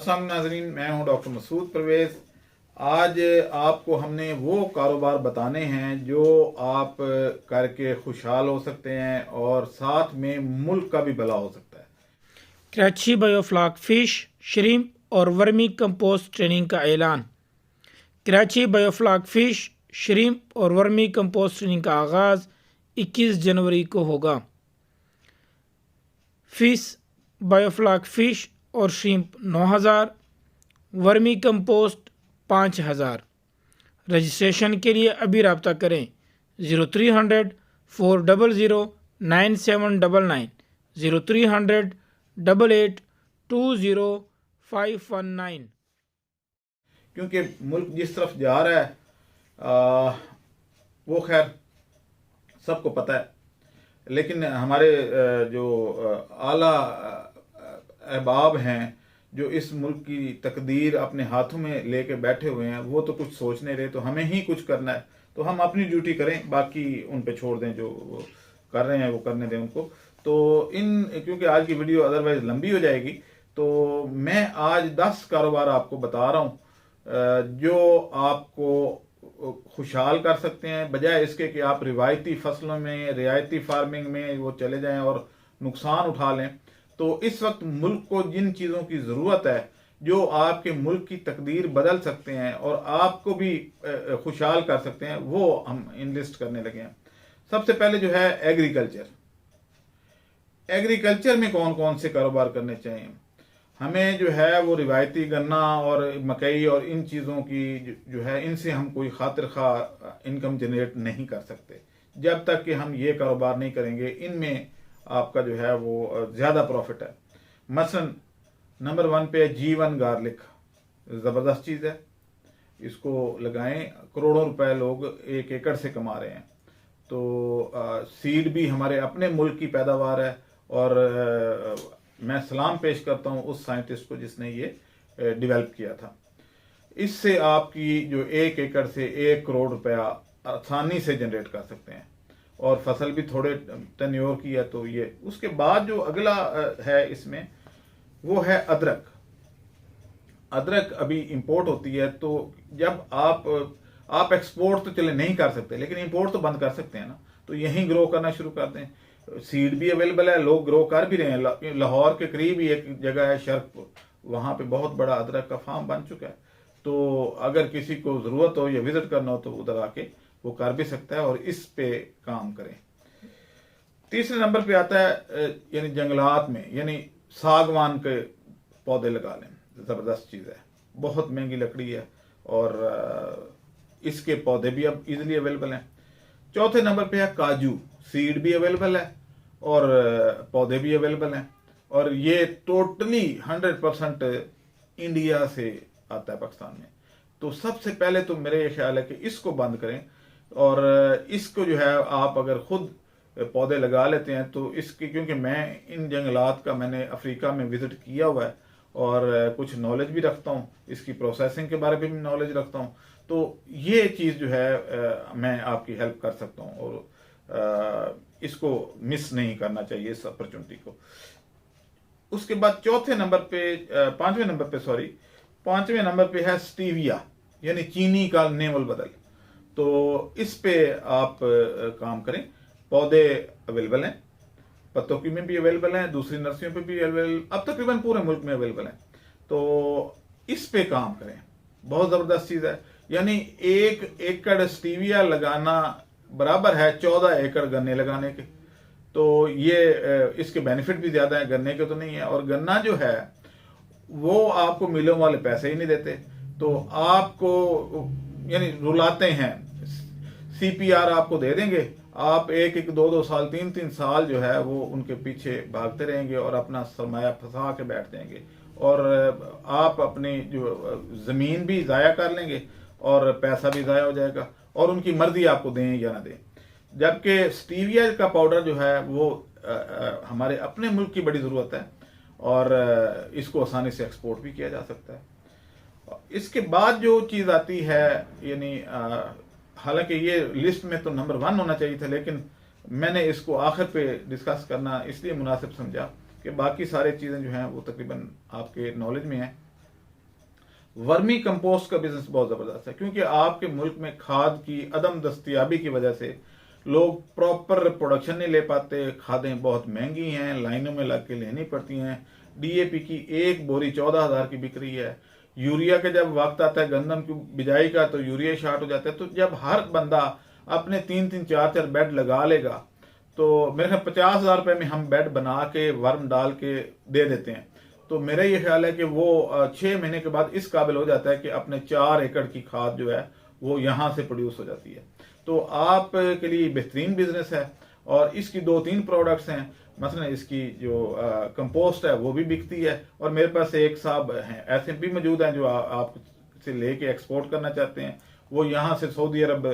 अस्सलाम नाज़रीन, मैं हूं डॉक्टर मसूद परवेज़। आज आपको हमने वो कारोबार बताने हैं जो आप करके खुशहाल हो सकते हैं और साथ में मुल्क का भी भला हो सकता है। कराची बायोफ्लॉक फिश, श्रिम्प और वर्मी कंपोस्ट ट्रेनिंग का ऐलान। कराची बायोफ्लॉक फिश, श्रिम्प और वर्मी कंपोस्ट ट्रेनिंग का आगाज़ 21 जनवरी को होगा। फिश बायोफ्लॉक फिश और श्रिम्प 9000, वर्मी कंपोस्ट 5000। रजिस्ट्रेशन के लिए अभी रब्ता करें 0300 400 9799, 0300 88 20519। क्योंकि मुल्क जिस तरफ जा रहा है वो खैर सबको पता है, लेकिन हमारे जो आला अहबाब हैं जो इस मुल्क की तकदीर अपने हाथों में लेके बैठे हुए हैं, वो तो कुछ सोच नहीं रहे। तो हमें ही कुछ करना है, तो हम अपनी ड्यूटी करें, बाकी उन पे छोड़ दें, जो वो कर रहे हैं वो करने दें उनको। तो क्योंकि आज की वीडियो अदरवाइज लंबी हो जाएगी, तो मैं आज 10 कारोबार आपको बता रहा हूँ जो आपको खुशहाल कर सकते हैं, बजाय इसके कि आप रिवायती फसलों में, रियायती फार्मिंग में वो चले जाएं और नुकसान उठा लें। तो इस वक्त मुल्क को जिन चीज़ों की ज़रूरत है जो आपके मुल्क की तकदीर बदल सकते हैं और आपको भी खुशहाल कर सकते हैं, वो हम इनलिस्ट करने लगे हैं। सबसे पहले जो है एग्रीकल्चर। एग्रीकल्चर में कौन कौन से कारोबार करने चाहिए? हमें जो है वो रिवायती गन्ना और मकई और इन चीज़ों की जो है, इनसे हम कोई खातिर खा इनकम जनरेट नहीं कर सकते जब तक कि हम ये कारोबार नहीं करेंगे। इनमें आपका जो है वो ज़्यादा प्रॉफिट है। मसलन नंबर 1 पे G1 गार्लिक, ज़बरदस्त चीज़ है, इसको लगाएं। करोड़ों रुपए लोग 1 एकड़ से कमा रहे हैं। तो सीड भी हमारे अपने मुल्क की पैदावार है और मैं सलाम पेश करता हूँ उस साइंटिस्ट को जिसने ये डेवलप किया था। इससे आपकी जो 1 एकड़ से 1 करोड़ रुपया आसानी से जनरेट कर सकते हैं और फसल भी थोड़े टेन्योर की है। तो ये उसके बाद जो अगला है इसमें वो है अदरक। अदरक अभी इंपोर्ट होती है, तो जब आप एक्सपोर्ट तो चले नहीं कर सकते, लेकिन इंपोर्ट तो बंद कर सकते हैं ना। तो यहीं ग्रो करना शुरू कर दें। सीड भी अवेलेबल है, लोग ग्रो कर भी रहे हैं। लाहौर के करीब ही एक जगह है शर्क, वहां पे बहुत बड़ा अदरक का फार्म बन चुका है। तो अगर किसी को जरूरत हो या विजिट करना हो तो उधर आके वो कर भी सकता है और इस पे काम करें। तीसरे नंबर पे आता है यानी जंगलात में, यानी सागवान के पौधे लगा लें। जबरदस्त चीज है, बहुत महंगी लकड़ी है और इसके पौधे भी अब इजिली अवेलेबल हैं। चौथे नंबर पे है काजू। सीड भी अवेलेबल है और पौधे भी अवेलेबल हैं और ये टोटली 100% इंडिया से आता है पाकिस्तान में। तो सबसे पहले तो मेरे ये ख्याल है कि इसको बंद करें और इसको जो है आप अगर खुद पौधे लगा लेते हैं तो इसकी, क्योंकि मैं इन जंगलात का मैंने अफ्रीका में विजिट किया हुआ है और कुछ नॉलेज भी रखता हूँ, इसकी प्रोसेसिंग के बारे में भी नॉलेज रखता हूँ। तो ये चीज़ जो है मैं आपकी हेल्प कर सकता हूँ और इसको मिस नहीं करना चाहिए इस अपॉर्चुनिटी को। उसके बाद पांचवें नंबर पे है स्टीविया, यानी चीनी का नेवल बदल। तो इस पे आप काम करें। पौधे अवेलेबल हैं, पत्तों की में भी अवेलेबल हैं, दूसरी नर्सरियों पे भी अवेलेबल, अब तकरीबन पूरे मुल्क में अवेलेबल हैं। तो इस पे काम करें, बहुत ज़बरदस्त चीज़ है। यानी 1 एकड़ स्टीविया लगाना बराबर है 14 एकड़ गन्ने लगाने के। तो ये इसके बेनिफिट भी ज़्यादा है, गन्ने के तो नहीं है। और गन्ना जो है वो आपको मिलों वाले पैसे ही नहीं देते, तो आपको यानी रुलाते हैं। CPR आपको दे देंगे, आप 1 2 साल 3 साल जो है वो उनके पीछे भागते रहेंगे और अपना सरमाया फंसा के बैठ जाएंगे और आप अपनी जो ज़मीन भी ज़ाया कर लेंगे और पैसा भी ज़ाया हो जाएगा और उनकी मर्जी आपको दें या ना दें। जबकि स्टीविया का पाउडर जो है वो हमारे अपने मुल्क की बड़ी ज़रूरत है और इसको आसानी से एक्सपोर्ट भी किया जा सकता है। इसके बाद जो चीज़ आती है, यानी हालांकि ये लिस्ट में तो नंबर 1 होना चाहिए था, लेकिन मैंने इसको आखिर पे डिस्कस करना इसलिए मुनासिब समझा कि बाकी सारी चीज़ें जो हैं वो तकरीबन आपके नॉलेज में हैं। वर्मी कंपोस्ट का बिजनेस बहुत ज़बरदस्त है, क्योंकि आपके मुल्क में खाद की अदम दस्तियाबी की वजह से लोग प्रॉपर प्रोडक्शन नहीं ले पाते, खादें बहुत महंगी हैं, लाइनों में लग के लेनी पड़ती हैं। डीएपी की एक बोरी 14,000 की बिक रही है। यूरिया का जब वक्त आता है गंदम की बिजाई का, तो यूरिया शार्ट हो जाता है। तो जब हर बंदा अपने 3-3, 4-4 बेड लगा लेगा, तो मेरे ख्याल 50,000 रुपये में हम बेड बना के वर्म डाल के दे देते हैं। तो मेरा ये ख्याल है कि वो 6 महीने के बाद इस काबिल हो जाता है कि अपने 4 एकड़ की खाद जो है वो यहाँ से प्रोड्यूस हो जाती है। तो आप के लिए बेहतरीन बिजनेस है। और इसकी 2-3 प्रोडक्ट्स हैं, मसलन इसकी जो कंपोस्ट है वो भी बिकती है। और मेरे पास एक साहब हैं ऐसे भी मौजूद हैं जो आप से लेके एक्सपोर्ट करना चाहते हैं, वो यहाँ से सऊदी अरब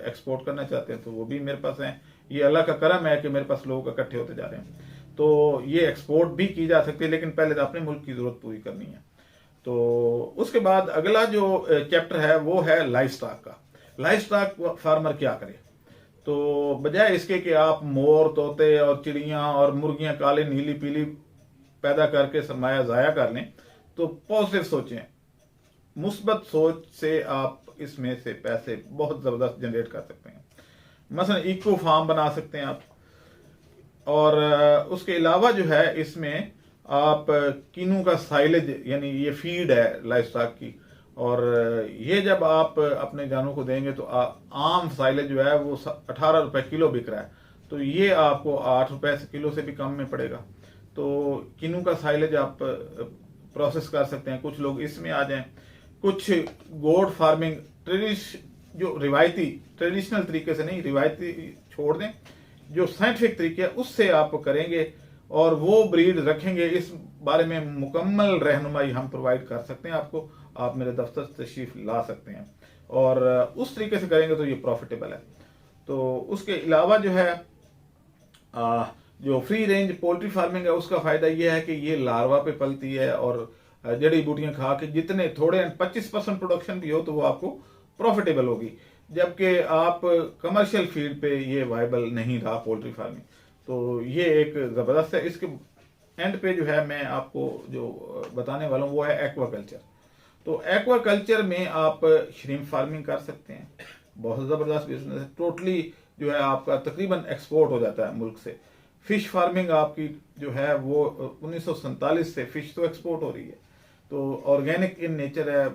एक्सपोर्ट करना चाहते हैं, तो वो भी मेरे पास हैं। ये अल्लाह का करम है कि मेरे पास लोग इकट्ठे होते जा रहे हैं, तो ये एक्सपोर्ट भी की जा सकती है, लेकिन पहले तो अपने मुल्क की जरूरत पूरी करनी है। तो उसके बाद अगला जो चैप्टर है वो है लाइफ स्टॉक का। लाइफ स्टॉक फार्मर क्या करे? तो बजाय इसके कि आप मोर, तोते और चिड़ियां और मुर्गियां काली नीली पीली पैदा करके सरमाया ज़ाया कर लें, तो पॉजिटिव सोचें, मुस्बत सोच से आप इसमें से पैसे बहुत ज़बरदस्त जनरेट कर सकते हैं। मसलन इको फार्म बना सकते हैं आप। और उसके अलावा जो है इसमें आप किनू का साइलेज, यानी ये फीड है लाइफ स्टॉक की, और ये जब आप अपने जानवरों को देंगे तो आम साइलेज जो है वो 18 रुपए किलो बिक रहा है, तो ये आपको 8 रुपए किलो से भी कम में पड़ेगा। तो किनू का साइलेज आप प्रोसेस कर सकते हैं। कुछ लोग इसमें आ जाएं। कुछ गोट फार्मिंग जो रिवायती ट्रेडिशनल तरीके से नहीं, रिवायती छोड़ दें, जो साइंटिफिक तरीके है उससे आप करेंगे और वो ब्रीड रखेंगे। इस बारे में मुकम्मल रहनुमाई हम प्रोवाइड कर सकते हैं आपको। आप मेरे दफ्तर तशरीफ ला सकते हैं और उस तरीके से करेंगे तो ये प्रॉफिटेबल है। तो उसके अलावा जो है जो फ्री रेंज पोल्ट्री फार्मिंग है उसका फायदा ये है कि ये लार्वा पे पलती है और जड़ी बूटियां खा के जितने थोड़े 25% प्रोडक्शन भी हो तो वो आपको प्रॉफिटेबल होगी, जबकि आप कमर्शियल फील्ड पे ये वायबल नहीं रहा पोल्ट्री फार्मिंग। तो ये एक ज़बरदस्त है। इसके एंड पे जो है मैं आपको जो बताने वाला हूँ वो है एक्वाकल्चर। तो एक्वाकल्चर में आप श्रिम्प फार्मिंग कर सकते हैं, बहुत ज़बरदस्त बिजनेस है। टोटली जो है आपका तकरीबन एक्सपोर्ट हो जाता है मुल्क से। फिश फार्मिंग आपकी जो है वो 1947 से फिश तो एक्सपोर्ट हो रही है, तो ऑर्गेनिक इन नेचर है।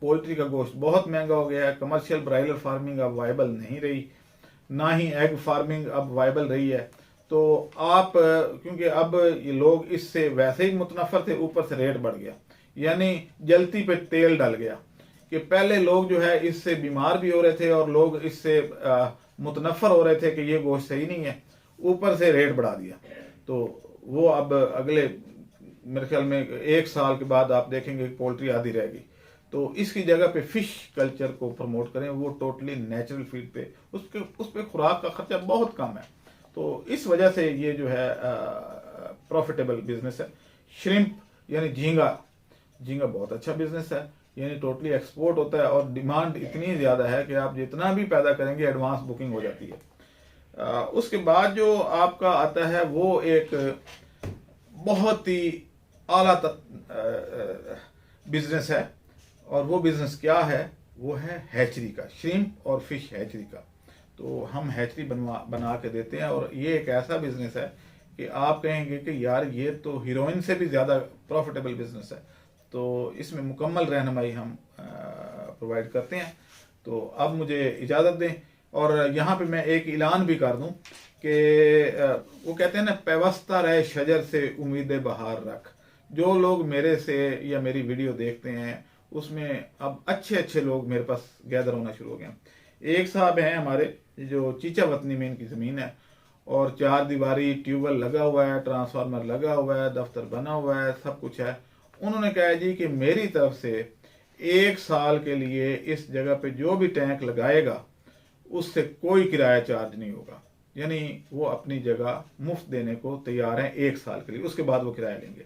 पोल्ट्री का गोश्त बहुत महंगा हो गया है। कमर्शियल ब्रायलर फार्मिंग अब वायबल नहीं रही, ना ही एग फार्मिंग अब वायबल रही है। तो आप क्योंकि अब ये लोग इससे वैसे ही मुतनफ़र थे, ऊपर से रेट बढ़ गया, यानी जलती पे तेल डल गया कि पहले लोग जो है इससे बीमार भी हो रहे थे और लोग इससे मुतनफ़र हो रहे थे कि ये गोश्त सही नहीं है, ऊपर से रेट बढ़ा दिया। तो वो अब अगले मेरे ख्याल में 1 साल के बाद आप देखेंगे पोल्ट्री आधी रहेगी। तो इसकी जगह पे फिश कल्चर को प्रमोट करें, वो टोटली नेचुरल फीड पे, उस पे खुराक का खर्चा बहुत कम है। तो इस वजह से ये जो है प्रॉफिटेबल बिजनेस है। श्रिम्प यानी झींगा बहुत अच्छा बिजनेस है, यानी टोटली एक्सपोर्ट होता है और डिमांड इतनी ज़्यादा है कि आप जितना भी पैदा करेंगे एडवांस बुकिंग हो जाती है। उसके बाद जो आपका आता है वो एक बहुत ही आला बिजनेस है, और वो बिजनेस क्या है? वो है हैचरी का, श्रिम्प और फिश हैचरी का। तो हम हैचरी बना के देते हैं और ये एक ऐसा बिजनेस है कि आप कहेंगे कि यार ये तो हीरोइन से भी ज़्यादा प्रॉफिटेबल बिजनेस है। तो इसमें मुकम्मल रहनुमाई हम प्रोवाइड करते हैं। तो अब मुझे इजाज़त दें और यहाँ पे मैं एक ऐलान भी कर दूं कि वो कहते हैं ना, पैवस्ता रहे शजर से उम्मीद बहार रख। जो लोग मेरे से या मेरी वीडियो देखते हैं उसमें अब अच्छे लोग मेरे पास गैदर होना शुरू हो गए। एक साहब हैं हमारे जो चीचा वतनी में इनकी ज़मीन है और 4 दीवारी, ट्यूबवेल लगा हुआ है, ट्रांसफार्मर लगा हुआ है, दफ्तर बना हुआ है, सब कुछ है। उन्होंने कहा जी कि मेरी तरफ से 1 साल के लिए इस जगह पे जो भी टैंक लगाएगा उससे कोई किराया चार्ज नहीं होगा, यानी वो अपनी जगह मुफ्त देने को तैयार हैं 1 साल के लिए, उसके बाद वो किराया लेंगे।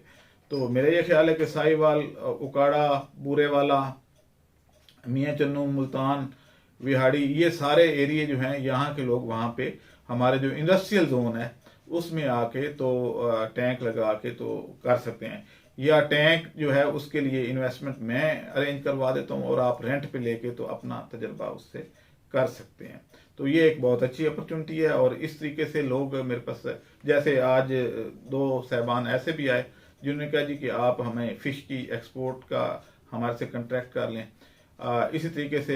तो मेरा ये ख्याल है कि साहिवाल, उकाड़ा, बूरेवाला, मियाँ चन्नू, मुल्तान, विहाड़ी, ये सारे एरिए जो हैं यहाँ के लोग वहाँ पे हमारे जो इंडस्ट्रियल जोन है उसमें आके तो टैंक लगा के तो कर सकते हैं। या टैंक जो है उसके लिए इन्वेस्टमेंट मैं अरेंज करवा देता हूँ और आप रेंट पे लेके तो अपना तजर्बा उससे कर सकते हैं। तो ये एक बहुत अच्छी अपॉर्चुनिटी है। और इस तरीके से लोग मेरे पास, जैसे आज 2 साहबान ऐसे भी आए जिन्होंने कहा जी कि आप हमें फ़िश की एक्सपोर्ट का हमारे से कॉन्ट्रैक्ट कर लें। इसी तरीके से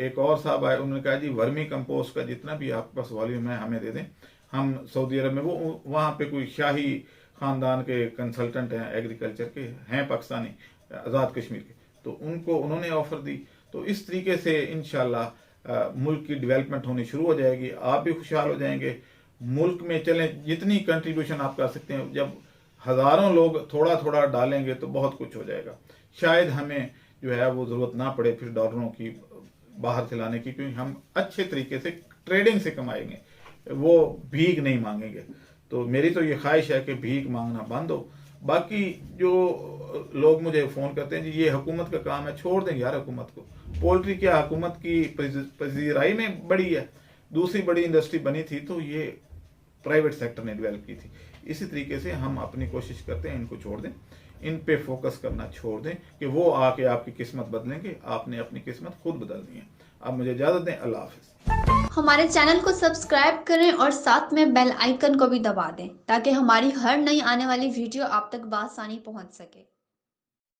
एक और साहब आए, उन्होंने कहा जी वर्मी कंपोस्ट का जितना भी आपके पास वॉल्यूम है हमें दे दें। हम सऊदी अरब में वो वहाँ पे कोई शाही ख़ानदान के कंसल्टेंट हैं, एग्रीकल्चर के हैं, पाकिस्तानी, आज़ाद कश्मीर के, तो उनको उन्होंने ऑफ़र दी। तो इस तरीके से इंशाल्लाह मुल्क की डेवलपमेंट होनी शुरू हो जाएगी, आप भी खुशहाल हो जाएंगे। मुल्क में चलें, जितनी कंट्रीब्यूशन आप कर सकते हैं, जब हज़ारों लोग थोड़ा थोड़ा डालेंगे तो बहुत कुछ हो जाएगा। शायद हमें जो है वो ज़रूरत ना पड़े फिर डॉलरों की बाहर से लाने की, क्योंकि हम अच्छे तरीके से ट्रेडिंग से कमाएंगे, वो भीख नहीं मांगेंगे। तो मेरी तो ये ख्वाहिश है कि भीख मांगना बंद हो। बाकी जो लोग मुझे फ़ोन करते हैं जी ये हुकूमत का काम है, छोड़ दें यार हुकूमत को। पोल्ट्री क्या हुकूमत की पजीराई में बड़ी है? दूसरी बड़ी इंडस्ट्री बनी थी तो ये प्राइवेट सेक्टर ने डेवलप की थी। इसी तरीके से हम अपनी कोशिश करते हैं, इनको छोड़ दें, इन पे फोकस करना छोड़ दें कि वो आके आपकी किस्मत बदलेंगे। आपने अपनी किस्मत खुद बदलनी है। अब मुझे इजाज़त दें, अल्लाह हाफ़िज़। हमारे चैनल को सब्सक्राइब करें और साथ में बेल आइकन को भी दबा दें ताकि हमारी हर नई आने वाली वीडियो आप तक बआसानी पहुंच सके।